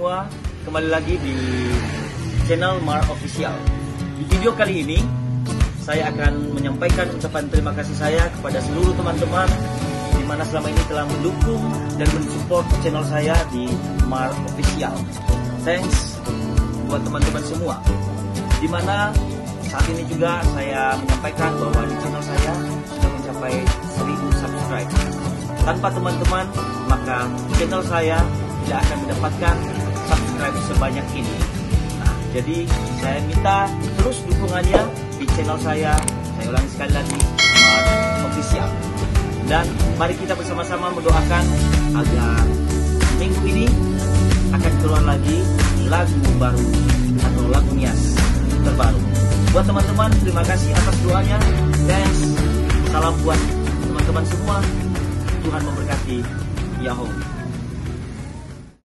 semua, kembali lagi di channel Mar Official. Di video kali ini, saya akan menyampaikan ucapan terima kasih saya kepada seluruh teman-teman di mana selama ini telah mendukung dan mensupport channel saya di Mar Official. Thanks buat teman-teman semua. Di mana saat ini juga saya menyampaikan bahwa di channel saya sudah mencapai 1000 subscribe. Tanpa teman-teman, maka channel saya tidak akan mendapatkan subscribe sebanyak ini. Nah, jadi saya minta terus dukungannya di channel saya. Saya ulangi sekali lagi, Mar Official. Dan mari kita bersama-sama mendoakan agar minggu ini akan keluar lagi lagu baru atau lagu Nias terbaru. Buat teman-teman, terima kasih atas doanya. Thanks. Salam buat teman-teman semua. Tuhan memberkati. Yahoo.